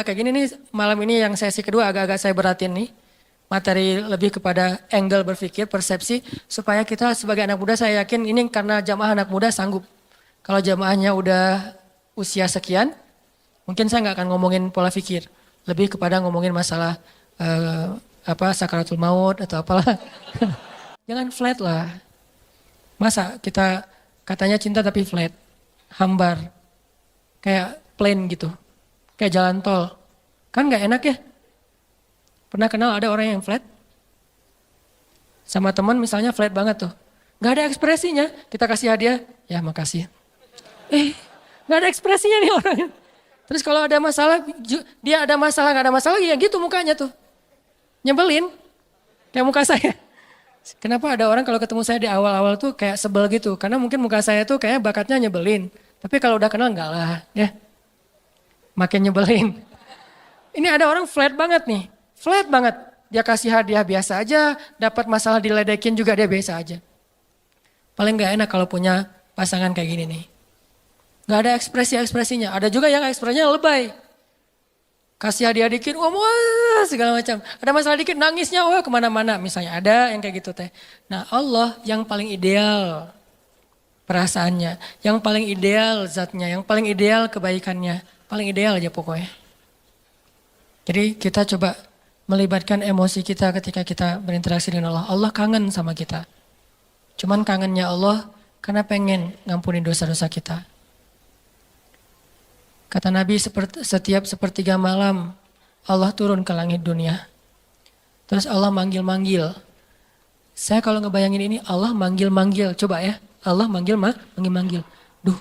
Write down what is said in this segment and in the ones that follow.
Kayak gini nih, malam ini yang sesi kedua agak-agak saya beratin nih. Materi lebih kepada angle berpikir, persepsi. Supaya kita sebagai anak muda, saya yakin ini karena jamaah anak muda sanggup. Kalau jamaahnya udah usia sekian, mungkin saya nggak akan ngomongin pola pikir. Lebih kepada ngomongin masalah sakaratul maut atau apalah. Jangan flat lah. Masa kita katanya cinta tapi flat, hambar, kayak plain gitu, kayak jalan tol. Kan nggak enak ya? Pernah kenal ada orang yang flat? Sama teman misalnya flat banget tuh. Nggak ada ekspresinya, kita kasih hadiah, ya makasih. Nggak ada ekspresinya nih orangnya. Terus kalau ada masalah, dia ada masalah, nggak ada masalah, ya gitu mukanya tuh. Nyebelin, kayak muka saya. Kenapa ada orang kalau ketemu saya di awal-awal tuh kayak sebel gitu? Karena mungkin muka saya tuh kayak bakatnya nyebelin. Tapi kalau udah kenal enggak lah, ya. Makin nyebelin. Ini ada orang flat banget nih, flat banget. Dia kasih hadiah biasa aja, dapat masalah diledekin juga dia biasa aja. Paling nggak enak kalau punya pasangan kayak gini nih. Nggak ada ekspresi-ekspresinya. Ada juga yang ekspresinya lebay. Kasih hadiah dikit, wah segala macam. Ada masalah dikit, nangisnya wah kemana-mana. Misalnya ada yang kayak gitu teh. Nah Allah yang paling ideal perasaannya, yang paling ideal zatnya, yang paling ideal kebaikannya. Paling ideal aja pokoknya. Jadi kita coba melibatkan emosi kita ketika kita berinteraksi dengan Allah. Allah kangen sama kita. Cuman kangennya Allah karena pengen ngampuni dosa-dosa kita. Kata Nabi setiap sepertiga malam Allah turun ke langit dunia. Terus Allah manggil-manggil. Saya kalau ngebayangin ini Allah manggil-manggil. Coba ya, Allah manggil-manggil. Duh,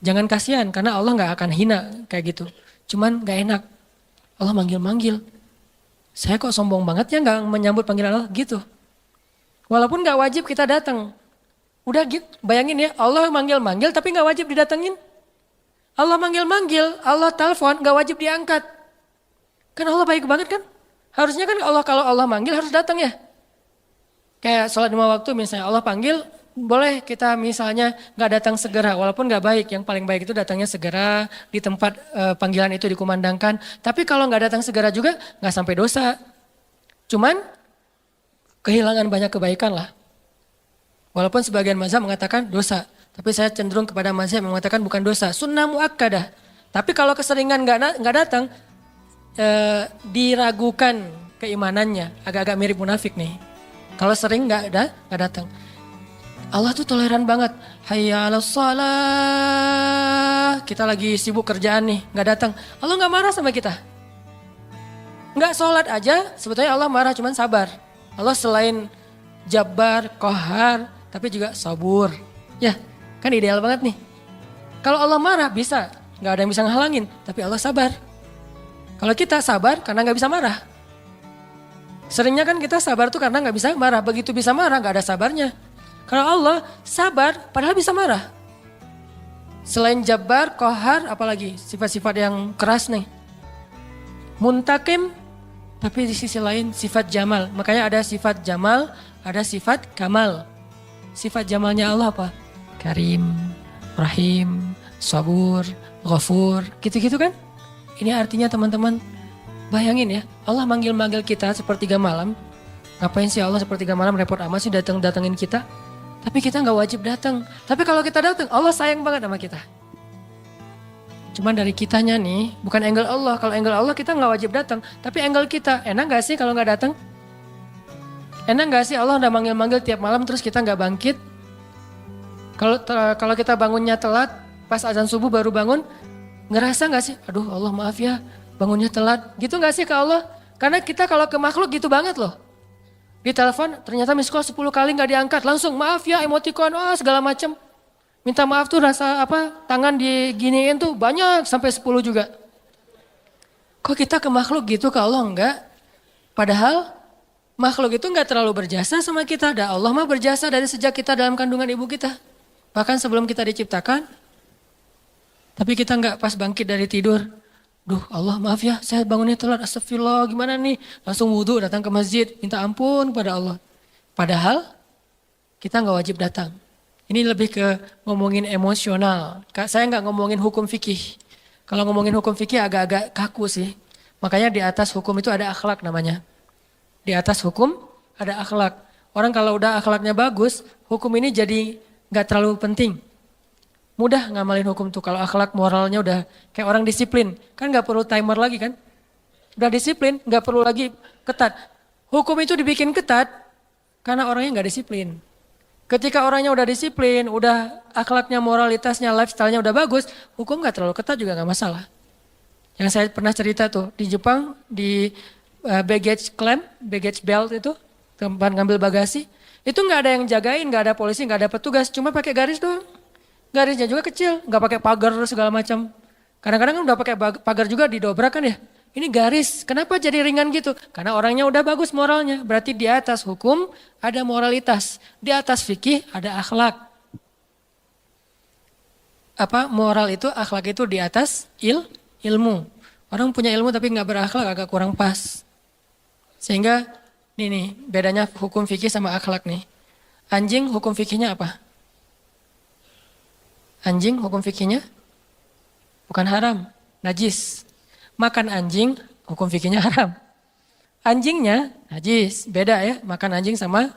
jangan kasihan karena Allah gak akan hina kayak gitu. Cuman gak enak. Allah manggil-manggil. Saya kok sombong banget ya gak menyambut panggilan Allah gitu. Walaupun gak wajib kita datang. Udah gitu, bayangin ya Allah manggil-manggil tapi gak wajib didatengin. Allah manggil-manggil, Allah telepon, gak wajib diangkat. Kan Allah baik banget kan? Harusnya kan Allah kalau Allah manggil harus datang ya. Kayak sholat 5 waktu misalnya Allah panggil, boleh kita misalnya gak datang segera. Walaupun gak baik, yang paling baik itu datangnya segera di tempat panggilan itu dikumandangkan. Tapi kalau gak datang segera juga gak sampai dosa. Cuman kehilangan banyak kebaikan lah. Walaupun sebagian mazhab mengatakan dosa. Tapi saya cenderung kepada mazhab yang mengatakan bukan dosa, sunnah muakkadah. Tapi kalau keseringan nggak datang, diragukan keimanannya, agak-agak mirip munafik nih. Kalau sering nggak datang, Allah tuh toleran banget. Hayya 'alas shalah, kita lagi sibuk kerjaan nih, nggak datang. Allah nggak marah sama kita. Nggak sholat aja, sebetulnya Allah marah, cuman sabar. Allah selain Jabbar, Qahar, tapi juga sabur. Ya. Kan ideal banget nih. Kalau Allah marah bisa, gak ada yang bisa ngehalangin. Tapi Allah sabar. Kalau kita sabar karena gak bisa marah. Seringnya kan kita sabar tuh karena gak bisa marah. Begitu bisa marah gak ada sabarnya. Kalau Allah sabar padahal bisa marah. Selain Jabbar, Qahar, apalagi sifat-sifat yang keras nih. Muntakim, tapi di sisi lain sifat Jamal. Makanya ada sifat Jamal, ada sifat Kamal. Sifat Jamalnya Allah apa? Karim, Rahim, Sabur, Ghafur, gitu-gitu kan? Ini artinya teman-teman, bayangin ya, Allah manggil-manggil kita sepertiga malam. Ngapain sih Allah sepertiga malam repot amat sih datengin kita? Tapi kita gak wajib datang. Tapi kalau kita datang, Allah sayang banget sama kita. Cuman dari kitanya nih, bukan angle Allah. Kalau angle Allah kita gak wajib datang. Tapi angle kita, enak gak sih kalau gak datang? Enak gak sih Allah udah manggil-manggil tiap malam terus kita gak bangkit? Kalau kita bangunnya telat, pas azan subuh baru bangun, ngerasa gak sih? Aduh Allah maaf ya, bangunnya telat. Gitu gak sih ke Allah? Karena kita kalau ke makhluk gitu banget loh. Di telepon ternyata miss call 10 kali gak diangkat. Langsung maaf ya, emoticon, segala macam. Minta maaf tuh rasa tangan diginiin tuh banyak sampai 10 juga. Kok kita ke makhluk gitu, ke Allah enggak? Padahal makhluk itu enggak terlalu berjasa sama kita. Dan Allah mah berjasa dari sejak kita dalam kandungan ibu kita. Bahkan sebelum kita diciptakan, tapi kita nggak pas bangkit dari tidur. Duh Allah maaf ya, saya bangunnya telat, astagfirullah gimana nih. Langsung wudhu datang ke masjid, minta ampun kepada Allah. Padahal kita nggak wajib datang. Ini lebih ke ngomongin emosional. Saya nggak ngomongin hukum fikih. Kalau ngomongin hukum fikih agak-agak kaku sih. Makanya di atas hukum itu ada akhlak namanya. Di atas hukum ada akhlak. Orang kalau udah akhlaknya bagus, hukum ini jadi nggak terlalu penting. Mudah ngamalin hukum tuh kalau akhlak moralnya udah kayak orang disiplin. Kan nggak perlu timer lagi kan. Udah disiplin, nggak perlu lagi ketat. Hukum itu dibikin ketat karena orangnya nggak disiplin. Ketika orangnya udah disiplin, udah akhlaknya, moralitasnya, lifestyle-nya udah bagus, hukum nggak terlalu ketat juga nggak masalah. Yang saya pernah cerita tuh di Jepang di baggage claim, baggage belt itu tempat ngambil bagasi, itu nggak ada yang jagain, nggak ada polisi, nggak ada petugas, cuma pakai garis doang. Garisnya juga kecil, nggak pakai pagar segala macam. Kadang-kadang kan udah pakai pagar juga didobrak kan ya. Ini garis, kenapa jadi ringan gitu? Karena orangnya udah bagus moralnya. Berarti di atas hukum ada moralitas, di atas fikih ada akhlak. Apa moral itu, akhlak itu di atas ilmu. Orang punya ilmu tapi nggak berakhlak agak kurang pas. Sehingga nih bedanya hukum fikih sama akhlak nih. Anjing hukum fikihnya apa? Anjing hukum fikihnya bukan haram, najis. Makan anjing hukum fikihnya haram. Anjingnya najis, beda ya makan anjing sama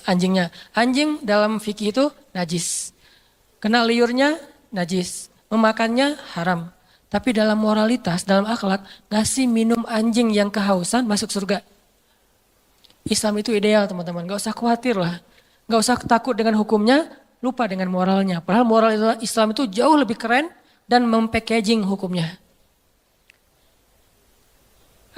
anjingnya. Anjing dalam fikih itu najis. Kena liurnya najis, memakannya haram. Tapi dalam moralitas, dalam akhlak, ngasih minum anjing yang kehausan masuk surga. Islam itu ideal teman-teman, gak usah khawatir lah. Gak usah takut dengan hukumnya, lupa dengan moralnya. Padahal moral Islam itu jauh lebih keren dan mempackaging hukumnya.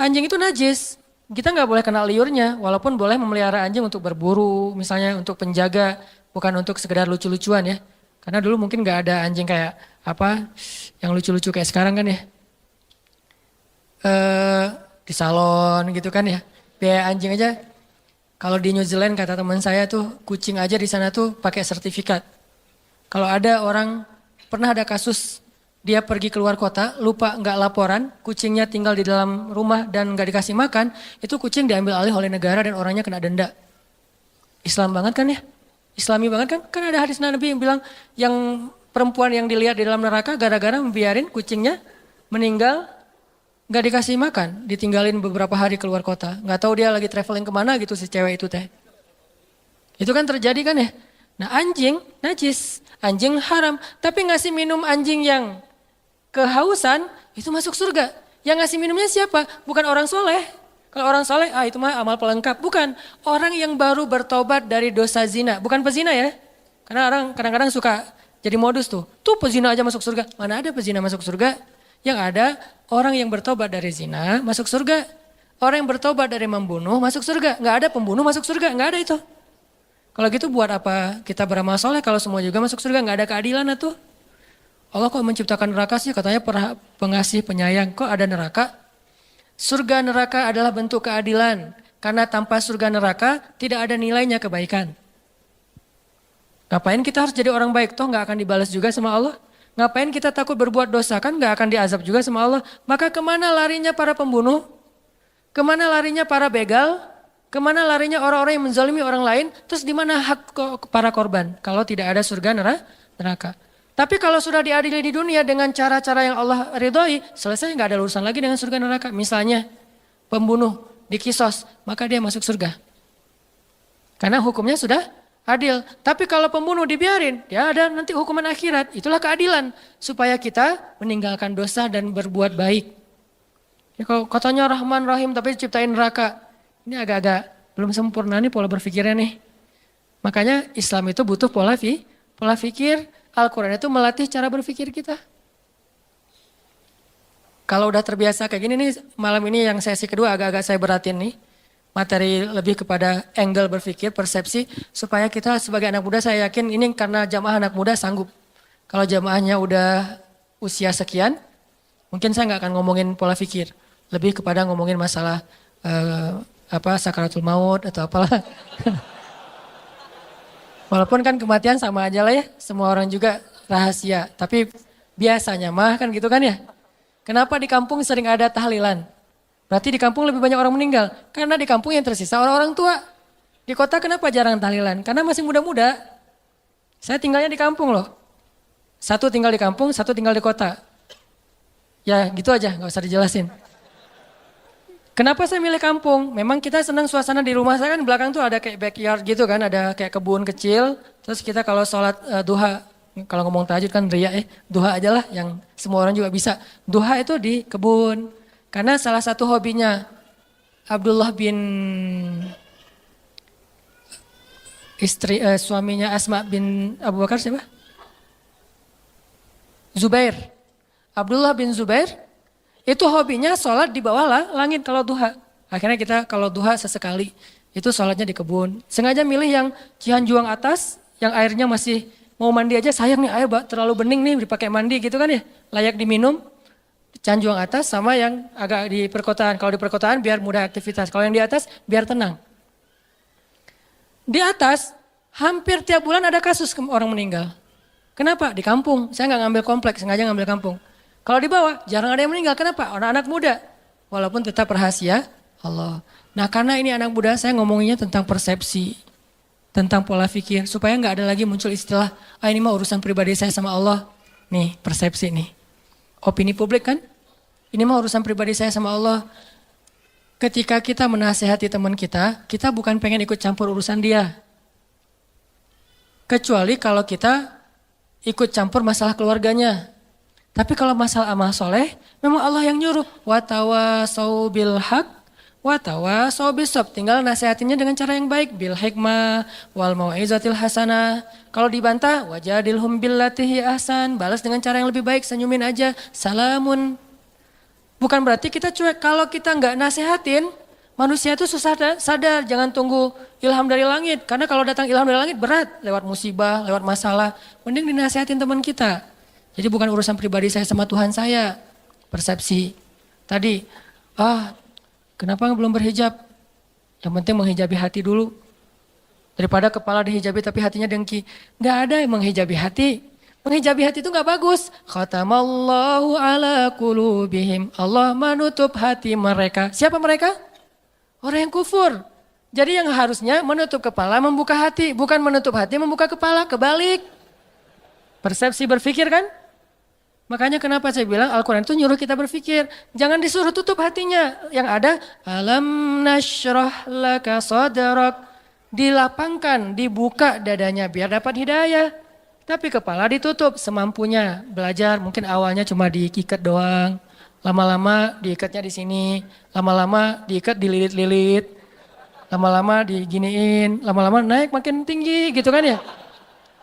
Anjing itu najis, kita gak boleh kena liurnya, walaupun boleh memelihara anjing untuk berburu, misalnya untuk penjaga, bukan untuk sekedar lucu-lucuan ya. Karena dulu mungkin gak ada anjing kayak apa yang lucu-lucu kayak sekarang kan ya. Di salon gitu kan ya. Biaya anjing aja. Kalau di New Zealand kata teman saya tuh kucing aja di sana tuh pakai sertifikat. Kalau ada orang pernah ada kasus dia pergi keluar kota lupa nggak laporan, kucingnya tinggal di dalam rumah dan nggak dikasih makan, itu kucing diambil alih oleh negara dan orangnya kena denda. Islam banget kan ya? Islami banget kan? Kan ada hadis Nabi yang bilang yang perempuan yang dilihat di dalam neraka gara-gara membiarin kucingnya meninggal gak dikasih makan, ditinggalin beberapa hari keluar kota. Gak tahu dia lagi traveling kemana gitu si cewek itu teh. Itu kan terjadi kan ya? Nah anjing najis, anjing haram. Tapi ngasih minum anjing yang kehausan itu masuk surga. Yang ngasih minumnya siapa? Bukan orang soleh. Kalau orang soleh, itu mah amal pelengkap. Bukan, orang yang baru bertobat dari dosa zina. Bukan pezina ya. Karena orang kadang-kadang suka jadi modus tuh. Tuh pezina aja masuk surga. Mana ada pezina masuk surga? Yang ada orang yang bertobat dari zina masuk surga. Orang yang bertobat dari membunuh masuk surga. Nggak ada pembunuh masuk surga, nggak ada itu. Kalau gitu buat apa kita beramal soleh kalau semua juga masuk surga? Nggak ada keadilan tuh. Allah kok menciptakan neraka sih? Katanya pengasih penyayang. Kok ada neraka? Surga neraka adalah bentuk keadilan. Karena tanpa surga neraka tidak ada nilainya kebaikan. Ngapain kita harus jadi orang baik? Toh nggak akan dibalas juga sama Allah. Ngapain kita takut berbuat dosa? Kan nggak akan diazab juga sama Allah. Maka kemana larinya para pembunuh? Kemana larinya para begal? Kemana larinya orang-orang yang menzalimi orang lain? Terus di mana hak para korban? Kalau tidak ada surga neraka. Tapi kalau sudah diadili di dunia dengan cara-cara yang Allah ridhoi, selesai nggak ada urusan lagi dengan surga neraka. Misalnya pembunuh dikisos, maka dia masuk surga. Karena hukumnya sudah adil. Tapi kalau pembunuh dibiarin, ya ada nanti hukuman akhirat. Itulah keadilan. Supaya kita meninggalkan dosa dan berbuat baik. Ya, kalau katanya Rahman Rahim tapi diciptain neraka. Ini agak-agak belum sempurna nih pola berpikirnya nih. Makanya Islam itu butuh pola pikir. Al-Quran itu melatih cara berpikir kita. Kalau udah terbiasa kayak gini nih, malam ini yang sesi kedua agak-agak saya beratin nih. Materi lebih kepada angle berpikir, persepsi. Supaya kita sebagai anak muda saya yakin ini karena jamaah anak muda sanggup. Kalau jamaahnya udah usia sekian, mungkin saya nggak akan ngomongin pola pikir. Lebih kepada ngomongin masalah sakaratul maut atau apalah. Walaupun kan kematian sama aja lah ya, semua orang juga rahasia. Tapi biasanya mah kan gitu kan ya. Kenapa di kampung sering ada tahlilan? Berarti di kampung lebih banyak orang meninggal. Karena di kampung yang tersisa orang-orang tua. Di kota kenapa jarang tahlilan? Karena masih muda-muda. Saya tinggalnya di kampung loh. Satu tinggal di kampung, satu tinggal di kota. Ya gitu aja, nggak usah dijelasin. Kenapa saya milih kampung? Memang kita senang suasana di rumah saya kan belakang tuh ada kayak backyard gitu kan, ada kayak kebun kecil. Terus kita kalau sholat duha, kalau ngomong tahajud kan riya duha aja lah yang semua orang juga bisa. Duha itu di kebun. Karena salah satu hobinya Abdullah bin suaminya Asma bin Abu Bakar siapa? Zubair. Abdullah bin Zubair itu hobinya sholat di bawah langit kalau duha. Akhirnya kita kalau duha sesekali itu sholatnya di kebun. Sengaja milih yang Cihanjuang atas, yang airnya masih mau mandi aja sayang nih air terlalu bening nih dipakai mandi gitu kan ya. Layak diminum. Cihanjuang atas sama yang agak di perkotaan. Kalau di perkotaan biar mudah aktivitas. Kalau yang di atas biar tenang. Di atas hampir tiap bulan ada kasus orang meninggal. Kenapa? Di kampung. Saya nggak ngambil kompleks, sengaja ngambil kampung. Kalau di bawah jarang ada yang meninggal. Kenapa? Anak-anak muda. Walaupun tetap rahasia Allah. Nah karena ini anak muda saya ngomonginnya tentang persepsi. Tentang pola pikir. Supaya nggak ada lagi muncul istilah. Ah ini mah urusan pribadi saya sama Allah. Nih persepsi nih. Opini publik kan. Ini mah urusan pribadi saya sama Allah. Ketika kita menasehati teman kita bukan pengen ikut campur urusan dia. Kecuali kalau kita ikut campur masalah keluarganya. Tapi kalau masalah amal soleh, memang Allah yang nyuruh. Wa tawasau bil haq, wa tawasau bisab. Tinggal nasihatinya dengan cara yang baik. Bil hikmah, wal mau'izatil hasanah. Kalau dibantah, wajadilhum billatihi ahsan. Balas dengan cara yang lebih baik, senyumin aja. Salamun. Bukan berarti kita cuek. Kalau kita nggak nasihatin, manusia itu susah sadar. Jangan tunggu ilham dari langit. Karena kalau datang ilham dari langit berat. Lewat musibah, lewat masalah. Mending dinasihatin teman kita. Jadi bukan urusan pribadi saya sama Tuhan saya. Persepsi. Tadi, kenapa belum berhijab? Yang penting menghijabi hati dulu. Daripada kepala dihijabi tapi hatinya dengki. Gak ada yang menghijabi hati. Menghijabi hati itu gak bagus. Khatamallahu ala qulubihim. Allah menutup hati mereka. Siapa mereka? Orang yang kufur. Jadi yang harusnya menutup kepala membuka hati. Bukan menutup hati membuka kepala. Kebalik. Persepsi berpikir kan? Makanya kenapa saya bilang Al-Quran itu nyuruh kita berpikir. Jangan disuruh tutup hatinya. Yang ada, alam nashrah laka sadrak. Dilapangkan, dibuka dadanya biar dapat hidayah. Tapi kepala ditutup semampunya. Belajar mungkin awalnya cuma diikat doang. Lama-lama diikatnya di sini. Lama-lama diikat dililit-lilit. Lama-lama diginiin. Lama-lama naik makin tinggi gitu kan ya.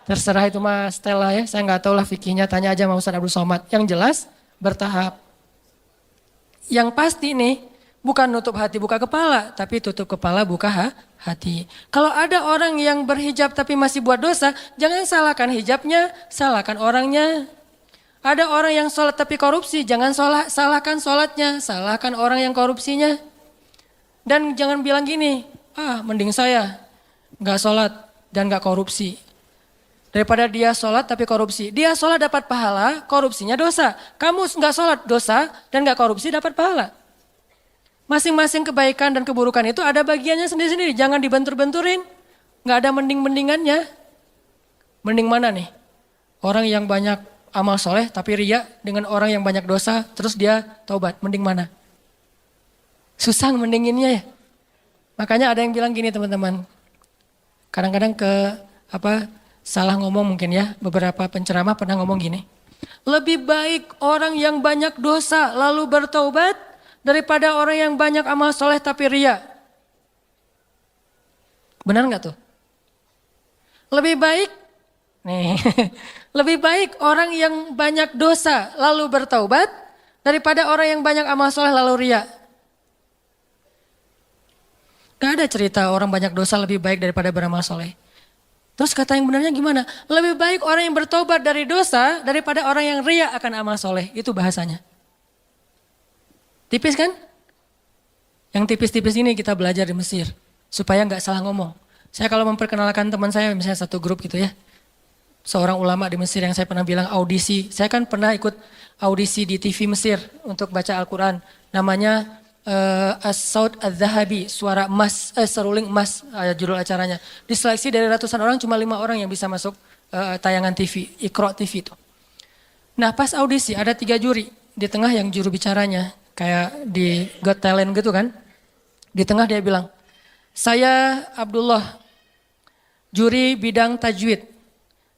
Terserah itu Mas Stella ya, saya nggak tahu lah fikihnya, tanya aja sama Ustaz Abdul Somad. Yang jelas bertahap. Yang pasti nih, bukan nutup hati buka kepala, tapi tutup kepala buka hati. Kalau ada orang yang berhijab tapi masih buat dosa, jangan salahkan hijabnya, salahkan orangnya. Ada orang yang sholat tapi korupsi, jangan salahkan sholatnya, salahkan orang yang korupsinya. Dan jangan bilang gini, mending saya nggak sholat dan nggak korupsi. Daripada dia sholat tapi korupsi. Dia sholat dapat pahala, korupsinya dosa. Kamu nggak sholat dosa dan nggak korupsi dapat pahala. Masing-masing kebaikan dan keburukan itu ada bagiannya sendiri-sendiri. Jangan dibentur-benturin. Nggak ada mending-mendingannya. Mending mana nih? Orang yang banyak amal soleh tapi riya dengan orang yang banyak dosa terus dia taubat. Mending mana? Susah mendinginnya ya. Makanya ada yang bilang gini teman-teman. Kadang-kadang salah ngomong mungkin ya, beberapa penceramah pernah ngomong gini. Lebih baik orang yang banyak dosa lalu bertaubat daripada orang yang banyak amal soleh tapi riya. Benar nggak tuh? Lebih baik orang yang banyak dosa lalu bertaubat daripada orang yang banyak amal soleh lalu riya. Gak ada cerita orang banyak dosa lebih baik daripada beramal soleh. Terus kata yang benarnya gimana? Lebih baik orang yang bertobat dari dosa daripada orang yang riya akan amal soleh. Itu bahasanya. Tipis kan? Yang tipis-tipis ini kita belajar di Mesir. Supaya nggak salah ngomong. Saya kalau memperkenalkan teman saya misalnya satu grup gitu ya. Seorang ulama di Mesir yang saya pernah bilang audisi. Saya kan pernah ikut audisi di TV Mesir untuk baca Al-Quran. Namanya As-Saud Az-Zahabi, suara emas, seruling emas judul acaranya. Diseleksi dari ratusan orang cuma 5 orang yang bisa masuk tayangan TV, Iqra TV itu. Nah pas audisi ada 3 juri. Di tengah yang juru bicaranya. Kayak di Got Talent gitu kan. Di tengah dia bilang, saya Abdullah, juri bidang tajwid.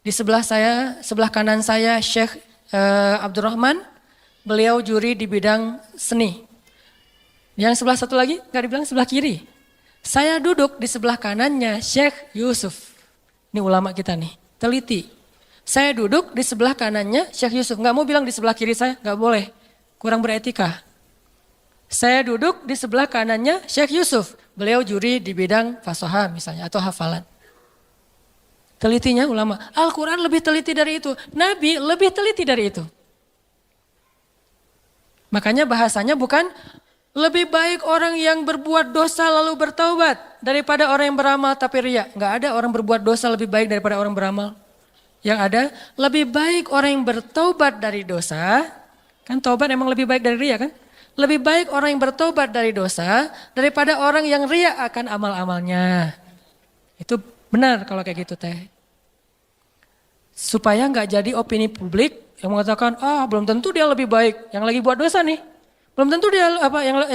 Di sebelah saya, sebelah kanan saya Syekh Abdurrahman, beliau juri di bidang seni. Yang sebelah satu lagi, gak dibilang sebelah kiri. Saya duduk di sebelah kanannya Syekh Yusuf. Ini ulama kita nih, teliti. Saya duduk di sebelah kanannya Syekh Yusuf. Gak mau bilang di sebelah kiri saya, gak boleh. Kurang beretika. Saya duduk di sebelah kanannya Syekh Yusuf. Beliau juri di bidang fasoha misalnya atau hafalan. Telitinya ulama. Al-Quran lebih teliti dari itu. Nabi lebih teliti dari itu. Makanya bahasanya bukan lebih baik orang yang berbuat dosa lalu bertaubat daripada orang yang beramal tapi riya. Enggak ada orang berbuat dosa lebih baik daripada orang beramal. Yang ada lebih baik orang yang bertaubat dari dosa. Kan taubat emang lebih baik dari riya kan? Lebih baik orang yang bertobat dari dosa daripada orang yang riya akan amal-amalnya. Itu benar kalau kayak gitu teh. Supaya nggak jadi opini publik yang mengatakan, belum tentu dia lebih baik yang lagi buat dosa nih. Belum tentu dia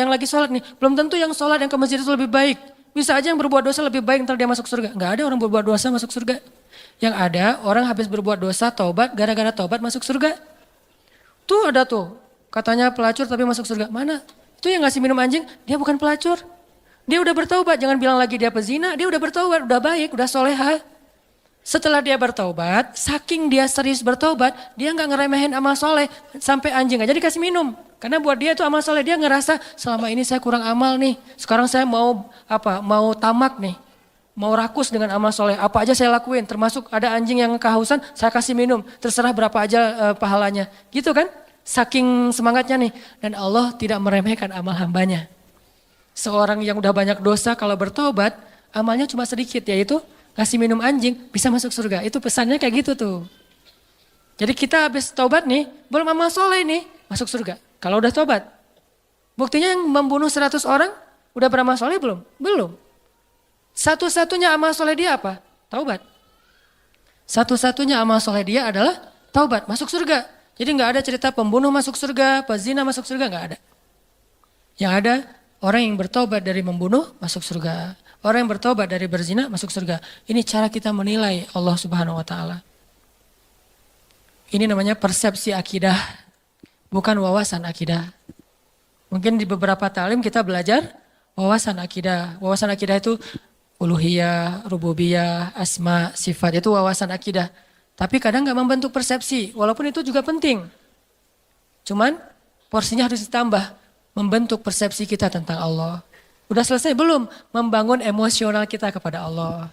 yang lagi sholat nih. Belum tentu yang sholat yang ke masjid itu lebih baik. Bisa aja yang berbuat dosa lebih baik ntar dia masuk surga. Nggak ada orang berbuat dosa masuk surga. Yang ada orang habis berbuat dosa taubat gara-gara taubat masuk surga. Tuh ada tuh. Katanya pelacur tapi masuk surga. Mana? Itu yang ngasih minum anjing, dia bukan pelacur. Dia udah bertaubat, jangan bilang lagi dia pezina. Dia udah bertaubat, udah baik, udah soleha. Setelah dia bertaubat, saking dia serius bertaubat, dia gak ngeremehin amal soleh. Sampai anjing aja dikasih minum. Karena buat dia itu amal soleh, dia ngerasa selama ini saya kurang amal nih. Sekarang saya mau tamak nih. Mau rakus dengan amal soleh, apa aja saya lakuin. Termasuk ada anjing yang kehausan, saya kasih minum. Terserah berapa aja pahalanya. Gitu kan? Saking semangatnya nih. Dan Allah tidak meremehkan amal hambanya. Seorang yang udah banyak dosa kalau bertobat, amalnya cuma sedikit, yaitu kasih minum anjing bisa masuk surga. Itu pesannya kayak gitu tuh. Jadi kita habis tobat nih, belum amal soleh nih, masuk surga. Kalau udah tobat. Buktinya yang membunuh 100 orang, udah beramal soleh belum? Belum. Satu-satunya amal soleh dia apa? Taubat. Satu-satunya amal soleh dia adalah taubat, masuk surga. Jadi nggak ada cerita pembunuh masuk surga, pezina masuk surga, nggak ada. Yang ada orang yang bertobat dari membunuh masuk surga. Orang yang bertobat dari berzina masuk surga. Ini cara kita menilai Allah Subhanahu wa taala. Ini namanya persepsi akidah, bukan wawasan akidah. Mungkin di beberapa ta'lim kita belajar wawasan akidah. Wawasan akidah itu uluhiyah, rububiyah, asma, sifat, itu wawasan akidah. Tapi kadang gak membentuk persepsi, walaupun itu juga penting. Cuman porsinya harus ditambah, membentuk persepsi kita tentang Allah. Udah selesai belum? Membangun emosional kita kepada Allah.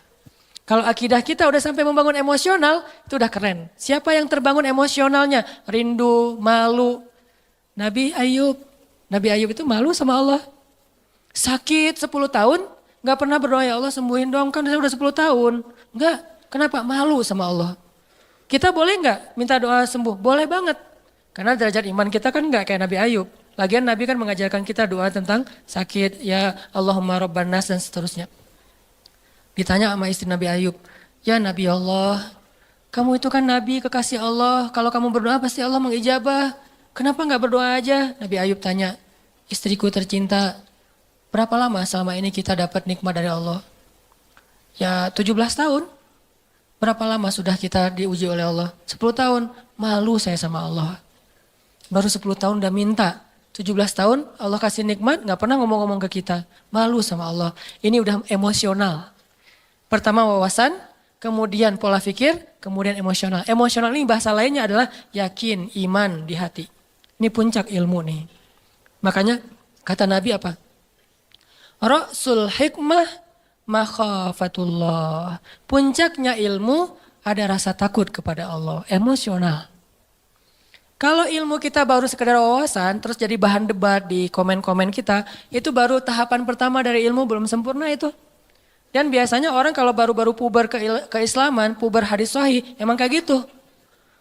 Kalau akidah kita udah sampai membangun emosional, itu udah keren. Siapa yang terbangun emosionalnya? Rindu, malu. Nabi Ayub itu malu sama Allah. Sakit 10 tahun, gak pernah berdoa, ya Allah sembuhin dong, kan udah 10 tahun. Enggak, kenapa? Malu sama Allah. Kita boleh nggak minta doa sembuh? Boleh banget. Karena derajat iman kita kan nggak kayak Nabi Ayub. Lagian Nabi kan mengajarkan kita doa tentang sakit, ya Allahumma rabban nas dan seterusnya. Ditanya sama istri Nabi Ayub, ya Nabi Allah, kamu itu kan Nabi kekasih Allah, kalau kamu berdoa pasti Allah mengijabah. Kenapa nggak berdoa aja? Nabi Ayub tanya, istriku tercinta, berapa lama selama ini kita dapat nikmat dari Allah? Ya 17 tahun. Berapa lama sudah kita diuji oleh Allah? 10 tahun, malu saya sama Allah. Baru 10 tahun udah minta. 17 tahun Allah kasih nikmat, gak pernah ngomong-ngomong ke kita. Malu sama Allah. Ini udah emosional. Pertama wawasan, kemudian pola pikir, kemudian emosional. Emosional ini bahasa lainnya adalah yakin, iman di hati. Ini puncak ilmu nih. Makanya kata Nabi apa? Ra'sul hikmah makhafatullah. Puncaknya ilmu ada rasa takut kepada Allah, emosional. Kalau ilmu kita baru sekedar wawasan, terus jadi bahan debat di komen-komen kita, itu baru tahapan pertama dari ilmu, belum sempurna itu. Dan biasanya orang kalau baru-baru puber keislaman, puber hadis sahih, emang kayak gitu.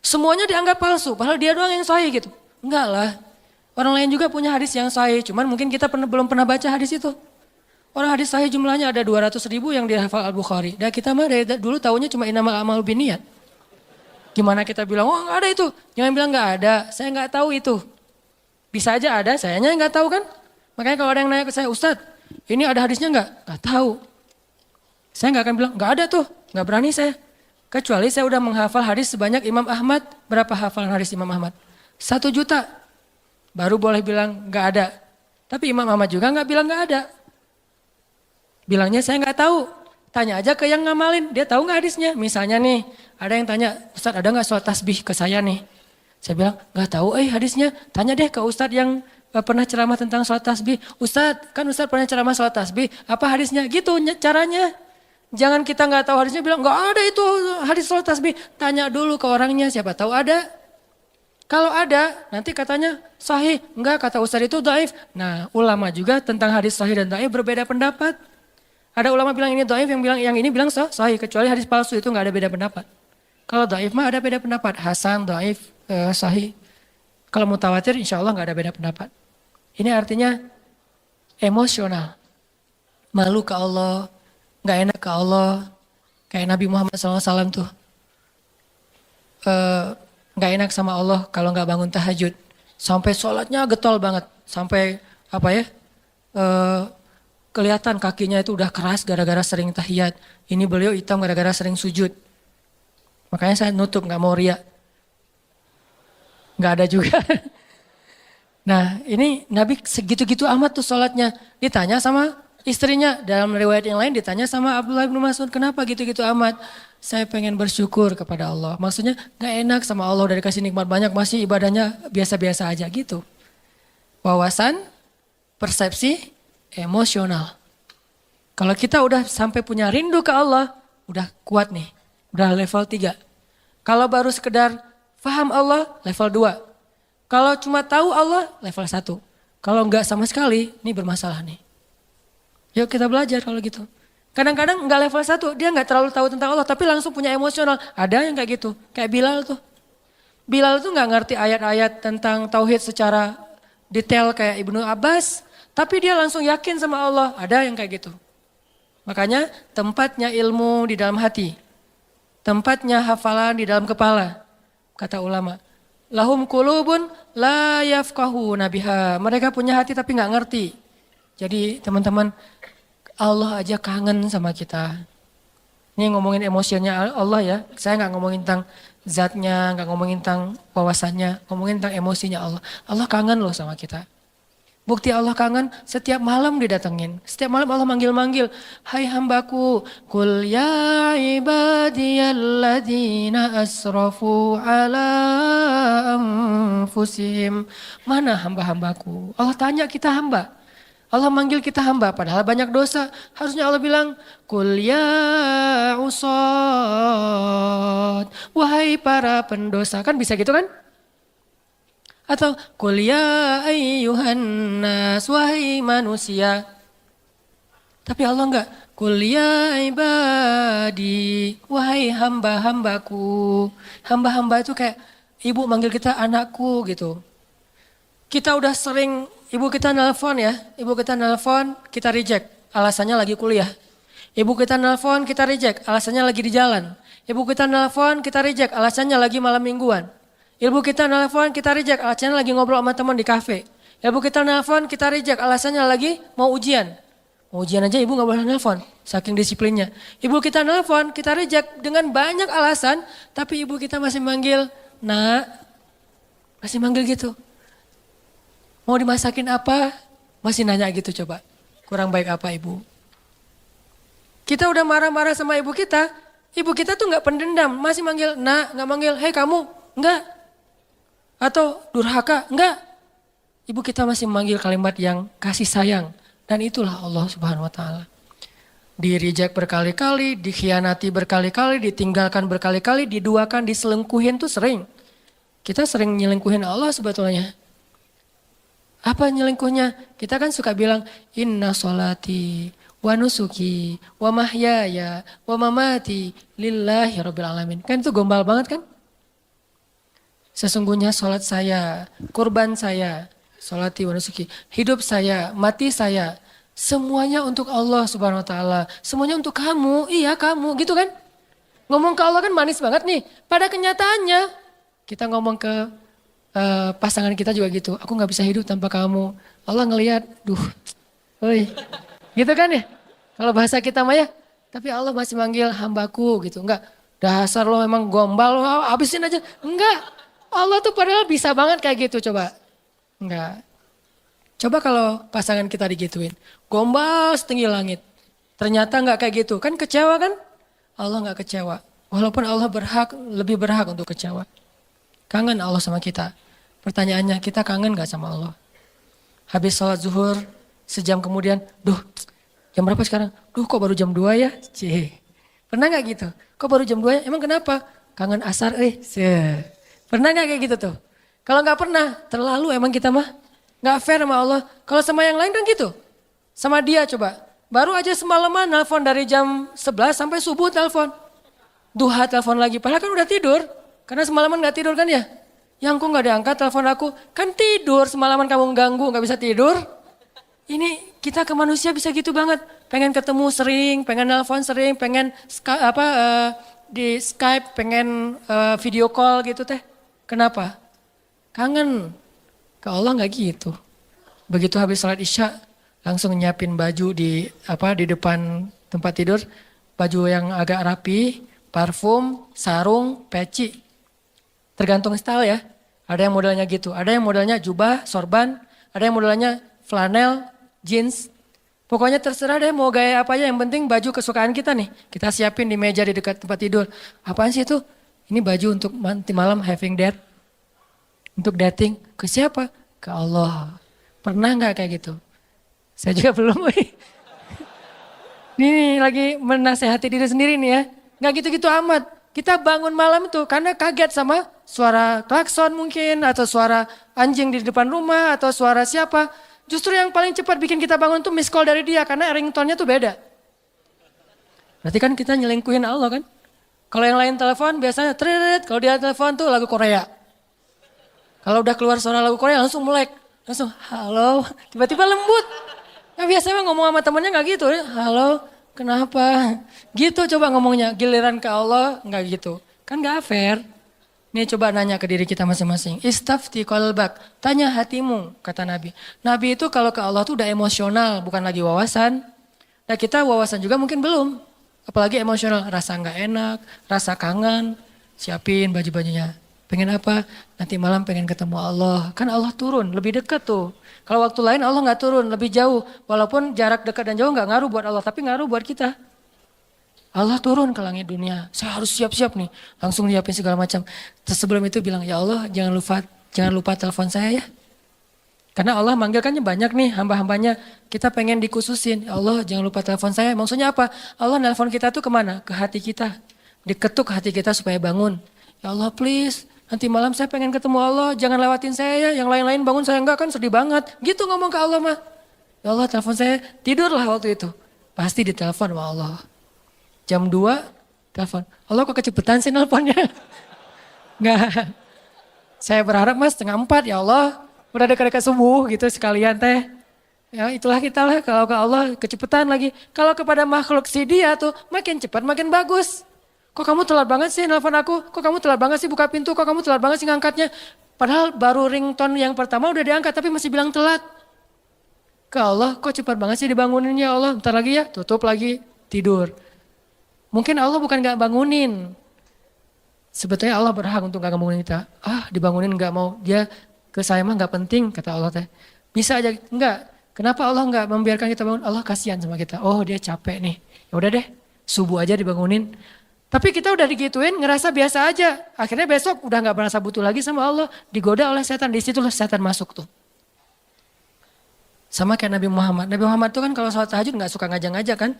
Semuanya dianggap palsu, padahal dia doang yang sahih gitu. Enggak lah, orang lain juga punya hadis yang sahih, cuman mungkin kita belum pernah baca hadis itu. Orang hadis sahih jumlahnya ada 200.000 yang dihafal Al-Bukhari. Dan kita mah dari dulu tahunya cuma innamal a'malu binniyat. Gimana kita bilang, oh nggak ada itu. Jangan bilang nggak ada, saya nggak tahu itu. Bisa aja ada, sayanya nggak tahu kan. Makanya kalau ada yang nanya ke saya, Ustadz ini ada hadisnya nggak? Nggak tahu. Saya nggak akan bilang, nggak ada tuh, nggak berani saya. Kecuali saya udah menghafal hadis sebanyak Imam Ahmad. Berapa hafalan hadis Imam Ahmad? 1 juta. Baru boleh bilang nggak ada. Tapi Imam Ahmad juga nggak bilang nggak ada. Bilangnya saya nggak tahu. Tanya aja ke yang ngamalin, dia tahu nggak hadisnya? Misalnya nih, ada yang tanya, Ustadz ada nggak sholat tasbih ke saya nih? Saya bilang nggak tahu hadisnya. Tanya deh ke Ustadz yang pernah ceramah tentang sholat tasbih. Ustadz, kan Ustadz pernah ceramah sholat tasbih, apa hadisnya? Gitu caranya. Jangan kita nggak tahu hadisnya bilang nggak ada itu hadis sholat tasbih. Tanya dulu ke orangnya, siapa tahu ada. Kalau ada, nanti katanya sahih. Enggak, kata Ustadz itu dhaif. Nah, ulama juga tentang hadis sahih dan dhaif berbeda pendapat. Ada ulama bilang ini dhaif, yang ini bilang sahih. Kecuali hadis palsu itu nggak ada beda pendapat. Kalau dhaif mah ada beda pendapat. Hasan, dhaif, sahih. Kalau mutawatir insya Allah nggak ada beda pendapat. Ini artinya emosional. Malu ke Allah, nggak enak ke Allah. Kayak Nabi Muhammad SAW tuh. Nggak enak sama Allah kalau nggak bangun tahajud. Sampai sholatnya getol banget. Sampai kelihatan kakinya itu udah keras gara-gara sering tahiyat. Ini beliau hitam gara-gara sering sujud. Makanya saya nutup, nggak mau riak. Nggak ada juga. Nah ini Nabi segitu-gitu amat tuh sholatnya. Ditanya sama istrinya. Dalam riwayat yang lain ditanya sama Abdullah bin Mas'ud. Kenapa gitu-gitu amat? Saya pengen bersyukur kepada Allah. Maksudnya nggak enak sama Allah udah dikasih nikmat banyak. Masih ibadahnya biasa-biasa aja gitu. Wawasan, persepsi, emosional. Kalau kita udah sampai punya rindu ke Allah, udah kuat nih. Udah level 3. Kalau baru sekedar faham Allah, level 2. Kalau cuma tahu Allah, level 1. Kalau enggak sama sekali, ini bermasalah nih. Yuk kita belajar kalau gitu. Kadang-kadang enggak level 1, dia enggak terlalu tahu tentang Allah, tapi langsung punya emosional. Ada yang kayak gitu, kayak Bilal tuh. Bilal tuh enggak ngerti ayat-ayat tentang tauhid secara detail kayak Ibnu Abbas. Tapi dia langsung yakin sama Allah, ada yang kayak gitu. Makanya tempatnya ilmu di dalam hati. Tempatnya hafalan di dalam kepala. Kata ulama. Lahum qulubun la yafqahuna biha. Mereka punya hati tapi gak ngerti. Jadi teman-teman, Allah aja kangen sama kita. Ini ngomongin emosinya Allah ya. Saya gak ngomongin tentang zatnya, gak ngomongin tentang wawasannya. Ngomongin tentang emosinya Allah. Allah kangen loh sama kita. Bukti Allah kangen, setiap malam didatengin. Setiap malam Allah manggil-manggil. Hai hambaku, Qul ya ibadiyalladzina asrafu ala anfusihim. Mana hamba-hambaku? Allah tanya kita hamba. Allah manggil kita hamba, padahal banyak dosa. Harusnya Allah bilang, Qul ya usad. Wahai para pendosa. Kan bisa gitu kan? Atau Qul ya ayyuhan nas, wahai manusia. Tapi Allah enggak. Qul ya ibadi, wahai hamba-hambaku. Hamba-hamba itu kayak ibu manggil kita anakku gitu. Kita udah sering, ibu kita nelpon ya. Ibu kita nelpon, kita reject. Alasannya lagi kuliah. Ibu kita nelpon, kita reject. Alasannya lagi di jalan. Ibu kita nelpon, kita reject. Alasannya lagi malam mingguan. Ibu kita nelpon, kita reject, alasannya lagi ngobrol sama teman di kafe. Ibu kita nelpon, kita reject, alasannya lagi mau ujian. Mau ujian aja ibu gak boleh nelpon, saking disiplinnya. Ibu kita nelpon, kita reject dengan banyak alasan, tapi ibu kita masih manggil, nak, masih manggil gitu. Mau dimasakin apa? Masih nanya gitu coba, kurang baik apa ibu? Kita udah marah-marah sama ibu kita tuh gak pendendam, masih manggil, nak, gak manggil, hei kamu, enggak. Atau durhaka, enggak. Ibu kita masih memanggil kalimat yang kasih sayang. Dan itulah Allah Subhanahu wa ta'ala. Di-reject berkali-kali, dikhianati berkali-kali, ditinggalkan berkali-kali, diduakan, diselingkuhin tuh sering. Kita sering nyelingkuhin Allah sebetulnya. Apa nyelingkuhnya? Kita kan suka bilang, inna sholati wa nusuki wa mahyaya wa mamati lillahi rabbil alamin. Kan itu gombal banget kan? Sesungguhnya sholat saya, kurban saya, sholati wa nusuki, hidup saya, mati saya, semuanya untuk Allah Subhanahu wa ta'ala. Semuanya untuk kamu, iya kamu, gitu kan? Ngomong ke Allah kan manis banget nih. Pada kenyataannya kita ngomong ke pasangan kita juga gitu. Aku nggak bisa hidup tanpa kamu. Allah ngelihat, duh, oi, gitu kan ya. Kalau bahasa kita mah ya. Tapi Allah masih manggil hambaku gitu. Enggak, dasar lo memang gombal, lo habisin aja. Enggak, Allah tuh padahal bisa banget kayak gitu coba. Enggak. Coba kalau pasangan kita digituin. Gombal setinggi langit. Ternyata enggak kayak gitu. Kan kecewa kan? Allah enggak kecewa. Walaupun Allah lebih berhak untuk kecewa. Kangen Allah sama kita. Pertanyaannya, kita kangen enggak sama Allah? Habis sholat zuhur, sejam kemudian, duh, jam berapa sekarang? Duh, kok baru jam 2 ya? Cih. Pernah enggak gitu? Kok baru jam 2 ya? Emang kenapa? Kangen asar, Pernah enggak kayak gitu tuh? Kalau enggak pernah, terlalu emang kita mah. Gak fair sama Allah. Kalau sama yang lain kan gitu. Sama dia coba. Baru aja semalaman nelpon dari jam 11 sampai subuh telepon. Duha telepon lagi. Padahal kan udah tidur. Karena semalaman gak tidur kan ya. Yang kok gak diangkat telepon aku. Kan tidur semalaman kamu ganggu gak bisa tidur. Ini kita ke manusia bisa gitu banget. Pengen ketemu sering, pengen nelpon sering, pengen di Skype, pengen video call gitu teh. Kenapa? Kangen. Ke Allah nggak gitu. Begitu habis sholat isya langsung nyiapin baju di depan tempat tidur, baju yang agak rapi, parfum, sarung, peci. Tergantung style ya. Ada yang modelnya gitu, ada yang modelnya jubah, sorban, ada yang modelnya flanel, jeans. Pokoknya terserah deh mau gaya apa aja, yang penting baju kesukaan kita nih. Kita siapin di meja di dekat tempat tidur. Apaan sih itu? Ini baju untuk nanti malam having date. Untuk dating, ke siapa? Ke Allah. Pernah nggak kayak gitu? Saya juga belum. Ini lagi menasehati diri sendiri nih ya. Nggak gitu-gitu amat. Kita bangun malam tuh karena kaget sama suara klakson mungkin. Atau suara anjing di depan rumah. Atau suara siapa. Justru yang paling cepat bikin kita bangun tuh miss call dari dia. Karena ringtone-nya tuh beda. Berarti kan kita nyelingkuhin Allah kan. Kalau yang lain telepon biasanya tret. Kalau dia telepon tuh lagu Korea. Kalau udah keluar suara lagu Korea langsung melek. Langsung halo. Tiba-tiba lembut. Nah biasanya ngomong sama temennya gak gitu. Halo kenapa? Gitu coba ngomongnya. Giliran ke Allah gak gitu. Kan gak fair. Nih coba nanya ke diri kita masing-masing. Istafti qalbak. Tanya hatimu kata Nabi. Nabi itu kalau ke Allah tuh udah emosional. Bukan lagi wawasan. Nah kita wawasan juga mungkin belum. Apalagi emosional. Rasa gak enak. Rasa kangen. Siapin baju-bajunya. Pengen apa? Nanti malam pengen ketemu Allah. Kan Allah turun, lebih dekat tuh. Kalau waktu lain Allah gak turun, lebih jauh. Walaupun jarak dekat dan jauh gak ngaruh buat Allah, tapi ngaruh buat kita. Allah turun ke langit dunia. Saya harus siap-siap nih. Langsung nyiapin segala macam. Terus sebelum itu bilang, ya Allah jangan lupa telepon saya ya. Karena Allah manggilkannya banyak nih hamba-hambanya. Kita pengen dikhususin. Ya Allah jangan lupa telepon saya. Maksudnya apa? Allah nelpon kita tuh kemana? Ke hati kita. Diketuk hati kita supaya bangun. Ya Allah please. Nanti malam saya pengen ketemu Allah, jangan lewatin saya ya. Yang lain-lain bangun saya enggak kan sedih banget. Gitu ngomong ke Allah mah. Ya Allah telepon saya, tidurlah waktu itu. Pasti ditelepon sama Allah. Jam 2 telepon. Allah kok kecepetan sih nelponnya? Enggak. Saya berharap mas 3:30 ya Allah. Udah dekat-dekat subuh gitu sekalian teh. Ya itulah kita lah kalau ke Allah kecepetan lagi. Kalau kepada makhluk si dia tuh makin cepat makin bagus. Kok kamu telat banget sih nelfon aku? Kok kamu telat banget sih buka pintu? Kok kamu telat banget sih ngangkatnya? Padahal baru ringtone yang pertama udah diangkat tapi masih bilang telat. Ke Allah kok cepat banget sih dibangunin ya Allah. Bentar lagi ya tutup lagi tidur. Mungkin Allah bukan gak bangunin. Sebetulnya Allah berhak untuk gak bangunin kita. Dibangunin gak mau. Dia ke saya mah gak penting kata Allah teh. Bisa aja enggak. Kenapa Allah gak membiarkan kita bangun? Allah kasihan sama kita. Oh dia capek nih. Ya udah deh subuh aja dibangunin. Tapi kita udah digituin ngerasa biasa aja. Akhirnya besok udah gak merasa butuh lagi sama Allah. Digoda oleh setan. Disitulah setan masuk tuh. Sama kayak Nabi Muhammad. Nabi Muhammad tuh kan kalau sholat tahajud gak suka ngajak-ngajak kan.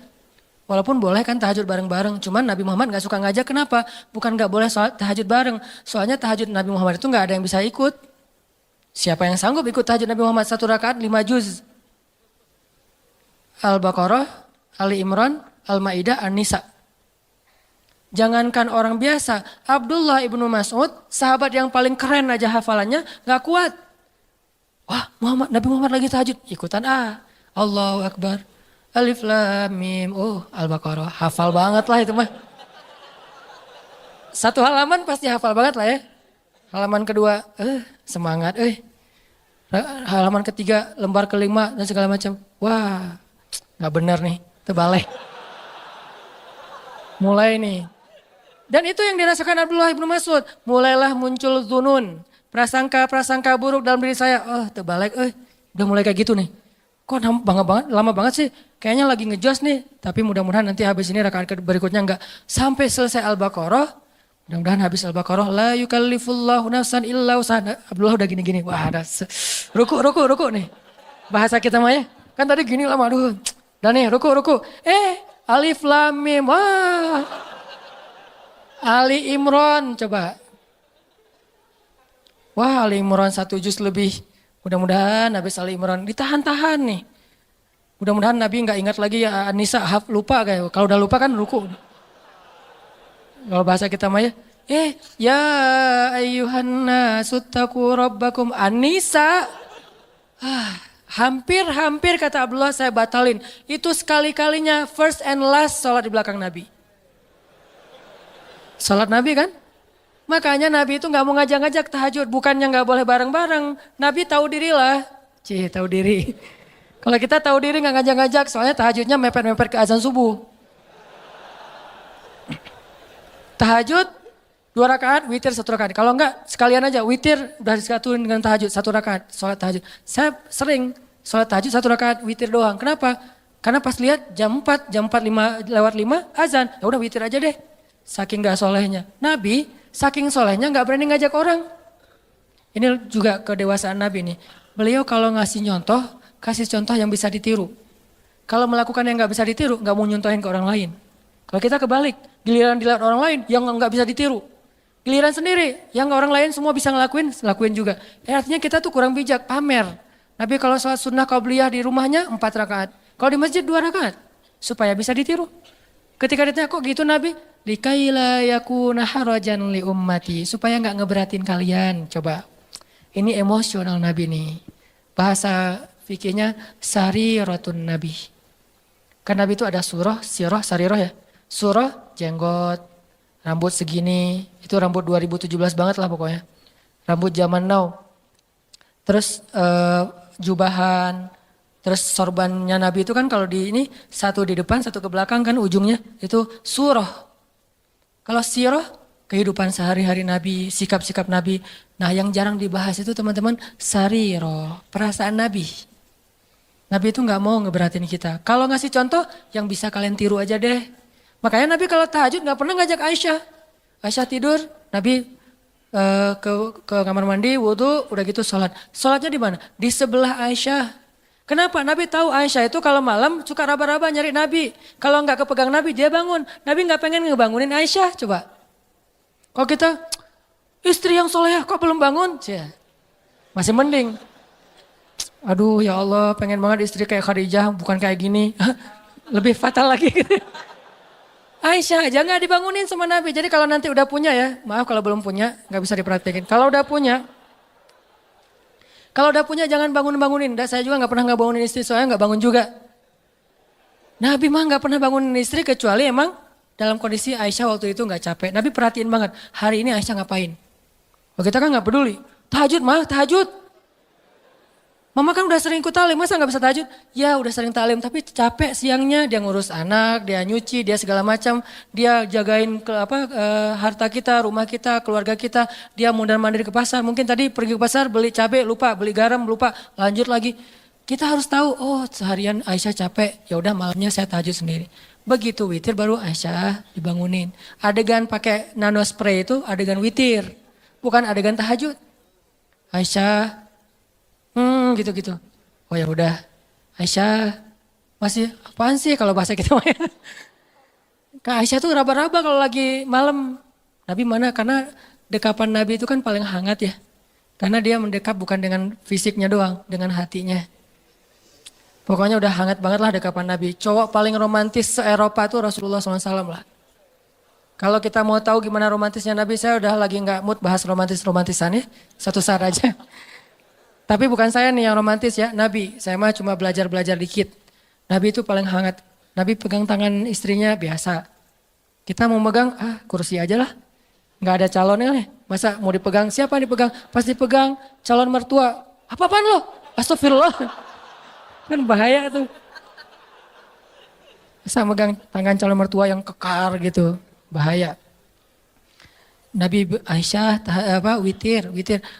Walaupun boleh kan tahajud bareng-bareng. Cuman Nabi Muhammad gak suka ngajak kenapa? Bukan gak boleh sholat tahajud bareng. Soalnya tahajud Nabi Muhammad itu gak ada yang bisa ikut. Siapa yang sanggup ikut tahajud Nabi Muhammad 1 rakaat 5 juz. Al-Baqarah, Ali Imran, Al-Ma'idah, An-Nisa. Jangankan orang biasa, Abdullah ibnu Mas'ud, sahabat yang paling keren aja hafalannya, gak kuat. Wah Nabi Muhammad lagi tahajud, ikutan Allahu Akbar, Alif Lam Mim, Al-Baqarah, hafal banget lah itu mah. Satu halaman pasti hafal banget lah ya. Halaman kedua, semangat, halaman ketiga, lembar kelima dan segala macam. Wah, nggak benar nih, terbalik. Mulai nih. Dan itu yang dirasakan Abdullah ibnu Mas'ud. Mulailah muncul dzunun, prasangka-prasangka buruk dalam diri saya. Terbalik, udah mulai kayak gitu nih. Kok lama banget sih? Kayaknya lagi ngejos nih. Tapi mudah-mudahan nanti habis ini rakaat berikutnya enggak. Sampai selesai Al-Baqarah. Mudah-mudahan habis Al-Baqarah. La yukallifullahu nafsan illa usaha. Abdullah udah gini-gini. Wah ada ruku nih. Bahasa kita mah ya. Kan tadi gini lama. Aduh. Dan nih ruku. Alif lam mim. Wah. Ali Imran coba. Wah Ali Imran 1 juz lebih. Mudah-mudahan habis Ali Imran ditahan-tahan nih. Mudah-mudahan Nabi nggak ingat lagi ya An-Nisa, lupa kayak. Kalau udah lupa kan ruku. Kalau bahasa kita mah ya. Ya ayyuhan nasu taqu rabbakum An-Nisa. Hampir kata Abdullah saya batalin. Itu sekali-kalinya first and last sholat di belakang Nabi. Sholat Nabi kan? Makanya Nabi itu gak mau ngajak-ngajak tahajud. Bukannya gak boleh bareng-bareng. Nabi tahu diri lah. Tahu diri. Kalau kita tahu diri gak ngajak-ngajak. Soalnya tahajudnya mepet-mepet ke azan subuh. Tahajud 2 rakaat, witir 1 rakaat. Kalau enggak sekalian aja witir udah disatuin dengan tahajud 1 rakaat. Sholat tahajud. Saya sering sholat tahajud 1 rakaat, witir doang. Kenapa? Karena pas lihat jam 4 lewat 5 azan. Ya udah witir aja deh. Saking gak solehnya. Nabi saking solehnya gak berani ngajak orang. Ini juga kedewasaan Nabi nih. Beliau kalau ngasih contoh, kasih contoh yang bisa ditiru. Kalau melakukan yang gak bisa ditiru, gak mau nyontohin ke orang lain. Kalau kita kebalik, giliran dilihat orang lain yang gak bisa ditiru. Giliran sendiri, yang orang lain semua bisa lakuin juga. Artinya kita tuh kurang bijak, pamer. Nabi kalau sholat sunnah qabliyah di rumahnya 4 rakaat. Kalau di masjid 2 rakaat. Supaya bisa ditiru. Ketika ditanya kok gitu Nabi? Likaila yakuna harajan li ummati. Supaya gak ngeberatin kalian. Coba. Ini emosional Nabi nih. Bahasa fikihnya sariratun Nabi. Kan Nabi itu ada surah, sirah, sariroh ya. Surah, jenggot, rambut segini. Itu rambut 2017 banget lah pokoknya. Rambut zaman now. Terus jubahan. Terus sorbannya Nabi itu kan kalau di ini satu di depan, satu ke belakang kan ujungnya. Itu surah. Kalau sirah, kehidupan sehari-hari Nabi, sikap-sikap Nabi. Nah yang jarang dibahas itu teman-teman sariroh, perasaan Nabi. Nabi itu gak mau ngeberatin kita. Kalau ngasih contoh yang bisa kalian tiru aja deh. Makanya Nabi kalau tahajud gak pernah ngajak Aisyah. Aisyah tidur, Nabi ke kamar mandi, wudhu, udah gitu sholat. Sholatnya di mana? Di sebelah Aisyah. Kenapa? Nabi tahu Aisyah itu kalau malam suka raba-raba nyari Nabi. Kalau nggak kepegang Nabi dia bangun. Nabi nggak pengen ngebangunin Aisyah. Coba. Kalau kita istri yang soleh kok belum bangun? Masih mending. Aduh ya Allah pengen banget istri kayak Khadijah bukan kayak gini. Lebih fatal lagi. Aisyah aja nggak dibangunin sama Nabi. Jadi kalau nanti udah punya ya. Maaf kalau belum punya nggak bisa diperhatikan. Kalau udah punya jangan bangunin. Saya juga gak pernah bangunin istri soalnya gak bangun juga. Nabi mah gak pernah bangunin istri kecuali emang dalam kondisi Aisyah waktu itu gak capek. Nabi perhatiin banget hari ini Aisyah ngapain. Oh, kita kan gak peduli. Tahajud. Mama kan udah sering ikut talim masa gak bisa tahajud? Ya udah sering talim tapi capek siangnya dia ngurus anak, dia nyuci, dia segala macam. Dia jagain harta kita, rumah kita, keluarga kita. Dia mondar-mandir ke pasar. Mungkin tadi pergi ke pasar beli cabai lupa, beli garam lupa, lanjut lagi. Kita harus tahu, oh seharian Aisyah capek, ya udah malamnya saya tahajud sendiri. Begitu witir baru Aisyah dibangunin. Adegan pakai nano spray itu adegan witir, bukan adegan tahajud. Aisyah gitu. Oh ya udah, Aisyah masih apaan sih kalau bahasa kita? Kak Aisyah tuh raba-raba kalau lagi malam. Nabi mana? Karena dekapan Nabi itu kan paling hangat ya. Karena dia mendekap bukan dengan fisiknya doang, dengan hatinya. Pokoknya udah hangat banget lah dekapan Nabi. Cowok paling romantis se-Eropa tuh Rasulullah SAW lah. Kalau kita mau tahu gimana romantisnya Nabi, saya udah lagi gak mood bahas romantis-romantisan ya. Satu saat aja. Tapi bukan saya nih yang romantis ya, Nabi. Saya mah cuma belajar dikit. Nabi itu paling hangat. Nabi pegang tangan istrinya biasa. Kita mau megang, kursi aja lah. Nggak ada calonnya nih. Masa mau dipegang, siapa yang dipegang? Pas dipegang calon mertua. Apa-apaan lo? Astagfirullah. Kan bahaya tuh. Masa megang tangan calon mertua yang kekar gitu. Bahaya. Nabi Aisyah witir.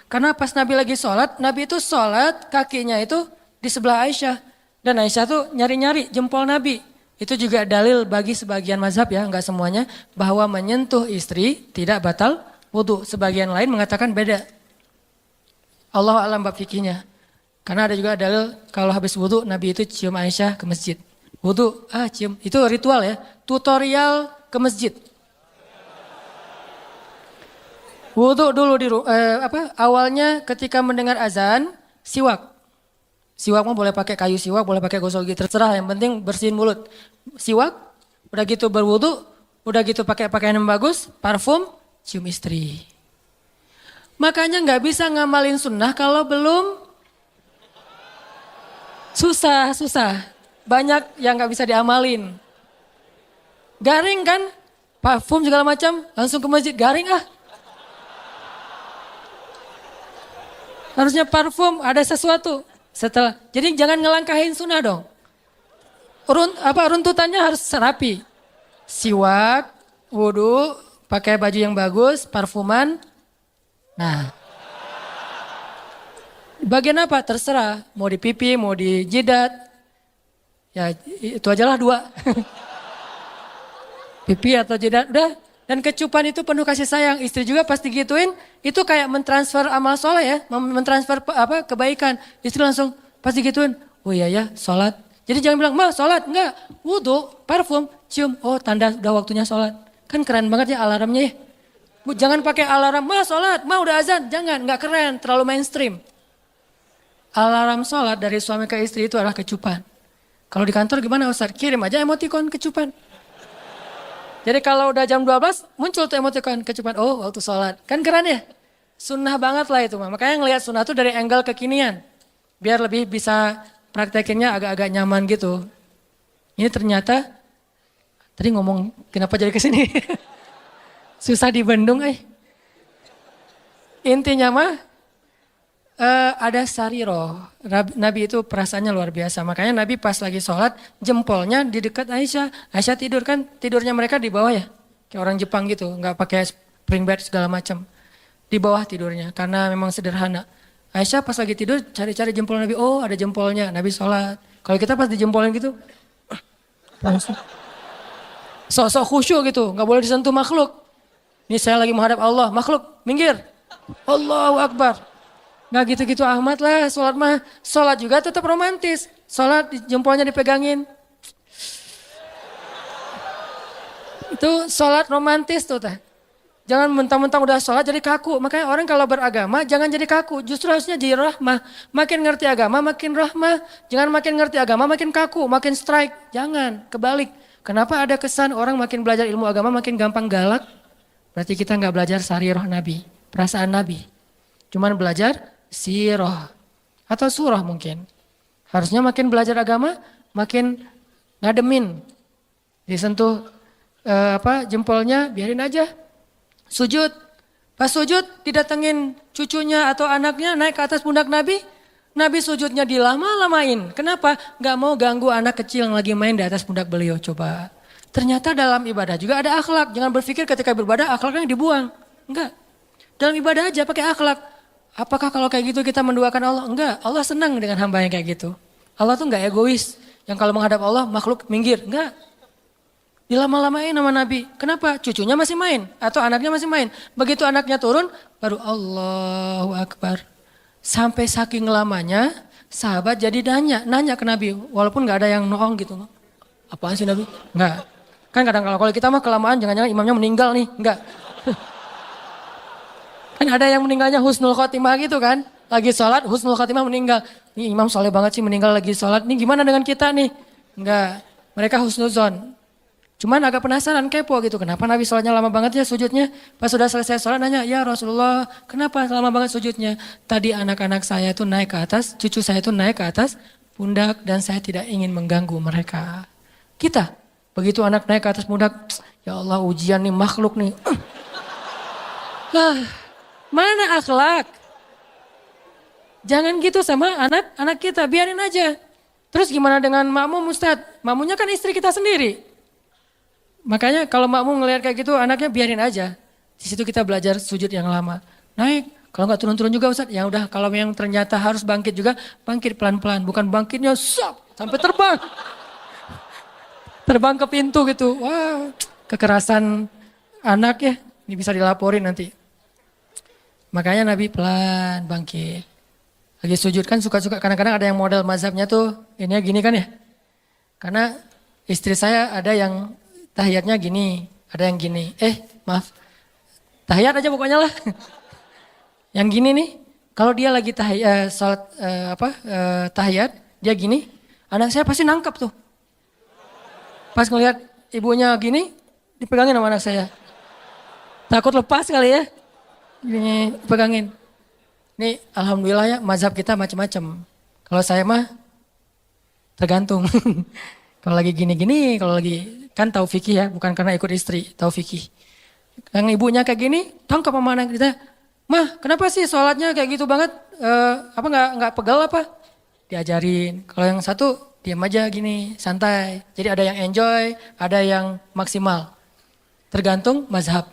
Karena pas Nabi lagi sholat, Nabi itu sholat kakinya itu di sebelah Aisyah. Dan Aisyah tuh nyari-nyari jempol Nabi. Itu juga dalil bagi sebagian mazhab ya, enggak semuanya. Bahwa menyentuh istri tidak batal wudhu. Sebagian lain mengatakan beda. Allah alam bab fikihnya. Karena ada juga dalil kalau habis wudhu Nabi itu cium Aisyah ke masjid. Wudhu, cium. Itu ritual ya, tutorial ke masjid. Wudhu dulu awalnya ketika mendengar azan, siwak. Siwak mah boleh pakai kayu siwak, boleh pakai gosok gigi, terserah, yang penting bersihin mulut. Siwak, udah gitu berwudhu, udah gitu pakai pakaian yang bagus, parfum, cium istri. Makanya nggak bisa ngamalin sunnah kalau belum susah. Banyak yang nggak bisa diamalin. Garing kan, parfum segala macam, langsung ke masjid, garing Harusnya parfum, ada sesuatu. Jadi jangan ngelangkahin sunnah dong. Runtutannya harus rapi. Siwak, wudhu, pakai baju yang bagus, parfuman. Nah, bagian apa? Terserah. Mau di pipi, mau di jidat. Ya itu ajalah 2. Pipi atau jidat, udah. Dan kecupan itu penuh kasih sayang. Istri juga pasti gituin, itu kayak mentransfer amal soleh ya. Mentransfer kebaikan. Istri langsung pasti gituin, oh iya ya sholat. Jadi jangan bilang, ma sholat, enggak. Wudhu, parfum, cium. Oh tanda udah waktunya sholat. Kan keren banget ya alarmnya ya. Jangan pakai alarm, ma sholat, ma udah azan. Jangan, enggak keren, terlalu mainstream. Alarm sholat dari suami ke istri itu adalah kecupan. Kalau di kantor gimana Ustaz? Kirim aja emoticon kecupan. Jadi kalau udah jam 12 muncul tuh emoticon kecupan. Oh waktu sholat. Kan keren ya? Sunnah banget lah itu. Makanya ngelihat sunnah tuh dari angle kekinian. Biar lebih bisa praktekinnya agak-agak nyaman gitu. Ini ternyata, tadi ngomong kenapa jadi kesini? Susah dibendung Intinya mah ada sariroh. Nabi itu perasaannya luar biasa. Makanya Nabi pas lagi sholat jempolnya di dekat Aisyah. Aisyah tidur kan, tidurnya mereka di bawah ya. Kayak orang Jepang gitu, nggak pakai spring bed segala macam. Di bawah tidurnya karena memang sederhana. Aisyah pas lagi tidur cari-cari jempol Nabi. Oh ada jempolnya, Nabi sholat. Kalau kita pas dijempolin gitu, sok-sok khusyuk gitu, nggak boleh disentuh makhluk. Ini saya lagi menghadap Allah, makhluk minggir. Allahu Akbar. Nggak gitu-gitu amat lah, sholat mah. Sholat juga tetap romantis. Sholat jempolnya dipegangin. Itu sholat romantis tuh teh. Jangan mentang-mentang udah sholat jadi kaku. Makanya orang kalau beragama jangan jadi kaku. Justru harusnya jadi rahmah. Makin ngerti agama makin rahmah. Jangan makin ngerti agama makin kaku, makin strike. Jangan, kebalik. Kenapa ada kesan orang makin belajar ilmu agama makin gampang galak? Berarti kita nggak belajar sarirah Nabi, perasaan Nabi. Cuman belajar sirah atau surah mungkin. Harusnya makin belajar agama makin ngademin. Disentuh jempolnya biarin aja. Sujud. Pas sujud didatengin cucunya atau anaknya naik ke atas pundak Nabi. Nabi sujudnya dilama-lamain. Kenapa? Gak mau ganggu anak kecil yang lagi main di atas pundak beliau. Coba. Ternyata dalam ibadah juga ada akhlak. Jangan berpikir ketika beribadah akhlaknya dibuang. Enggak. Dalam ibadah aja pakai akhlak. Apakah kalau kayak gitu kita menduakan Allah? Enggak. Allah senang dengan hamba yang kayak gitu. Allah tuh enggak egois. Yang kalau menghadap Allah makhluk minggir. Enggak. Dilama-lamain sama Nabi. Kenapa? Cucunya masih main. Atau anaknya masih main. Begitu anaknya turun, baru Allahu Akbar. Sampai saking lamanya, sahabat jadi nanya ke Nabi. Walaupun gak ada yang noong gitu. Apaan sih Nabi? Enggak. Kan kadang kalau kita mah kelamaan, jangan-jangan imamnya meninggal nih. Enggak. Kan ada yang meninggalnya husnul khotimah gitu kan. Lagi sholat, husnul khotimah meninggal. Nih imam soleh banget sih meninggal lagi sholat. Nih gimana dengan kita nih? Enggak. Mereka husnuzon. Cuman agak penasaran, kepo gitu. Kenapa Nabi sholatnya lama banget ya sujudnya? Pas sudah selesai sholat nanya, ya Rasulullah kenapa lama banget sujudnya? Tadi anak-anak saya itu naik ke atas, cucu saya itu naik ke atas pundak dan saya tidak ingin mengganggu mereka. Kita, begitu anak naik ke atas pundak, ya Allah ujian nih makhluk nih. Lah, mana akhlak? Jangan gitu sama anak-anak kita, biarin aja. Terus gimana dengan makmum Ustadz? Makmumnya kan istri kita sendiri. Makanya kalau makmum ngelihat kayak gitu, anaknya biarin aja. Di situ kita belajar sujud yang lama. Naik, kalau nggak turun-turun juga Ustadz, ya udah kalau yang ternyata harus bangkit juga, bangkit pelan-pelan. Bukan bangkitnya sampai terbang. Terbang ke pintu gitu. Wah, kekerasan anak ya, ini bisa dilaporin nanti. Makanya Nabi pelan bangkit. Lagi sujud kan suka-suka, kadang-kadang ada yang model mazhabnya tuh ini gini kan ya. Karena istri saya ada yang tahiyatnya gini, ada yang gini. Maaf, tahiyat aja pokoknya lah. Yang gini nih, kalau dia lagi salat tahiyat, dia gini, anak saya pasti nangkap tuh. Pas ngelihat ibunya gini, dipegangin sama anak saya. Takut lepas kali ya, gini pegangin. Ini alhamdulillah ya mazhab kita macam-macam. Kalau saya mah tergantung. Kalau lagi gini-gini, kalau lagi kan tahu fikih ya, bukan karena ikut istri, tahu fikih. Yang ibunya kayak gini, tangkap sama anak kita. Mah, kenapa sih sholatnya kayak gitu banget? Apa nggak pegal apa? Diajarin. Kalau yang satu diam aja gini, santai. Jadi ada yang enjoy, ada yang maksimal. Tergantung mazhab.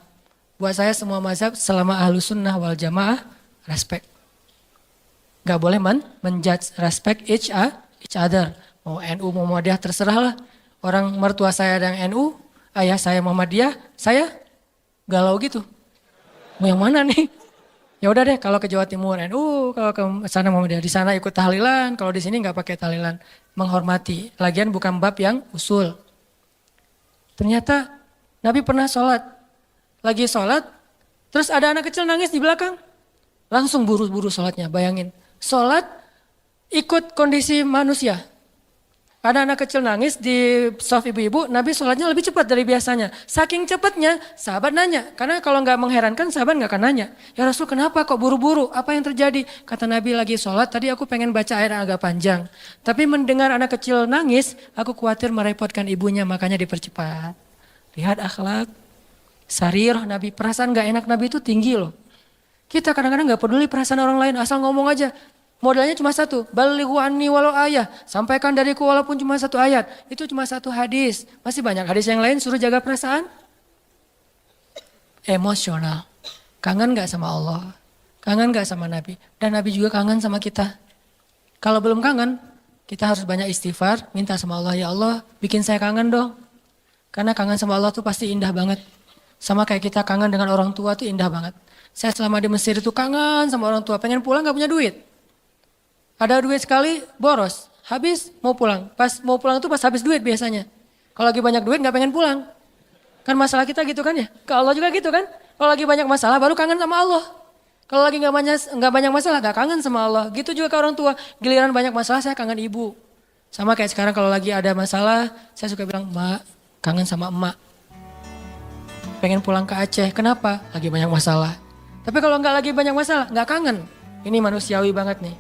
Buat saya semua mazhab selama ahlus sunnah wal jamaah respect. Gak boleh menjudge, respect each other. Mau NU, mau Muhammadiyah terserah lah. Orang mertua saya ada yang NU, ayah saya Muhammadiyah, saya galau gitu. Mau yang mana nih? Ya udah deh, kalau ke Jawa Timur NU, kalau ke sana Muhammadiyah, di sana ikut tahlilan, kalau di sini nggak pakai tahlilan, menghormati. Lagian bukan bab yang usul. Ternyata Nabi pernah sholat, lagi sholat, terus ada anak kecil nangis di belakang, langsung buru-buru sholatnya, bayangin. Sholat ikut kondisi manusia. Ada anak kecil nangis di shaf ibu-ibu, Nabi sholatnya lebih cepat dari biasanya. Saking cepatnya, sahabat nanya. Karena kalau nggak mengherankan, sahabat nggak akan nanya. Ya Rasul, kenapa kok buru-buru? Apa yang terjadi? Kata Nabi lagi sholat, tadi aku pengen baca ayat yang agak panjang. Tapi mendengar anak kecil nangis, aku khawatir merepotkan ibunya, makanya dipercepat. Lihat akhlak. Sarirah Nabi, perasaan nggak enak Nabi itu tinggi loh. Kita kadang-kadang gak peduli perasaan orang lain, asal ngomong aja. Modalnya cuma satu, balighu anni walau ayah. Sampaikan dariku walaupun cuma satu ayat. Itu cuma satu hadis. Masih banyak hadis yang lain suruh jaga perasaan. Emosional. Kangen gak sama Allah? Kangen gak sama Nabi? Dan Nabi juga kangen sama kita. Kalau belum kangen, kita harus banyak istighfar, minta sama Allah, ya Allah bikin saya kangen dong. Karena kangen sama Allah tuh pasti indah banget. Sama kayak kita kangen dengan orang tua tuh indah banget. Saya selama di Mesir itu kangen sama orang tua, pengen pulang gak punya duit. Ada duit sekali, boros, habis mau pulang. Pas mau pulang itu pas habis duit biasanya. Kalau lagi banyak duit gak pengen pulang. Kan masalah kita gitu kan ya, ke Allah juga gitu kan. Kalau lagi banyak masalah baru kangen sama Allah. Kalau lagi gak banyak masalah gak kangen sama Allah. Gitu juga ke orang tua, giliran banyak masalah saya kangen ibu. Sama kayak sekarang kalau lagi ada masalah, saya suka bilang, Mak, kangen sama emak. Pengen pulang ke Aceh, kenapa? Lagi banyak masalah. Tapi kalau nggak lagi banyak masalah, nggak kangen. Ini manusiawi banget nih.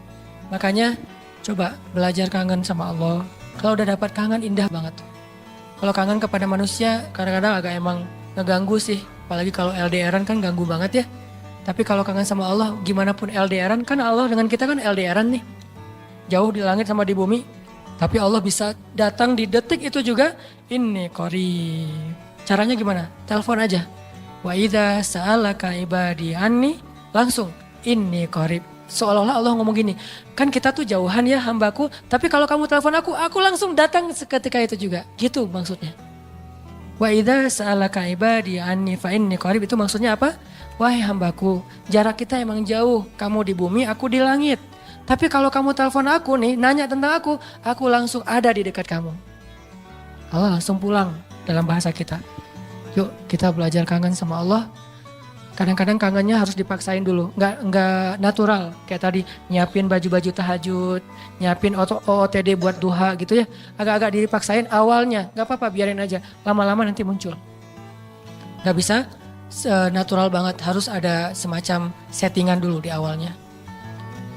Makanya coba belajar kangen sama Allah. Kalau udah dapat kangen indah banget. Kalau kangen kepada manusia kadang-kadang agak emang ngeganggu sih. Apalagi kalau LDRan kan ganggu banget ya. Tapi kalau kangen sama Allah gimana pun LDRan, kan Allah dengan kita kan LDRan nih. Jauh di langit sama di bumi. Tapi Allah bisa datang di detik itu juga. Inni qarib. Caranya gimana? Telepon aja. Wa idza sa'alaka ibadi anni, langsung inni qarib. Seolah-olah Allah ngomong gini, kan kita tuh jauhan ya hambaku, tapi kalau kamu telepon aku langsung datang seketika itu juga. Gitu maksudnya. Wa idza sa'alaka ibadi anni fa inni qarib, itu maksudnya apa? Wahai hambaku, jarak kita emang jauh, kamu di bumi, aku di langit. Tapi kalau kamu telepon aku nih, nanya tentang aku langsung ada di dekat kamu. Allah langsung pulang dalam bahasa kita. Yuk kita belajar kangen sama Allah. Kadang-kadang kangennya harus dipaksain dulu, nggak natural. Kayak tadi nyiapin baju-baju tahajud, nyiapin OOTD buat duha gitu ya. Agak-agak dipaksain awalnya, nggak apa-apa biarin aja. Lama-lama nanti muncul. Nggak bisa natural banget, harus ada semacam settingan dulu di awalnya.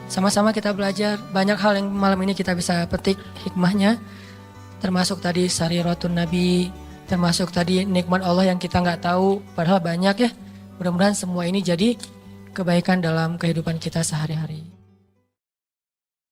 Sama-sama kita belajar, banyak hal yang malam ini kita bisa petik hikmahnya. Termasuk tadi sariratun Nabi, termasuk tadi nikmat Allah yang kita nggak tahu, padahal banyak ya. Mudah-mudahan semua ini jadi kebaikan dalam kehidupan kita sehari-hari.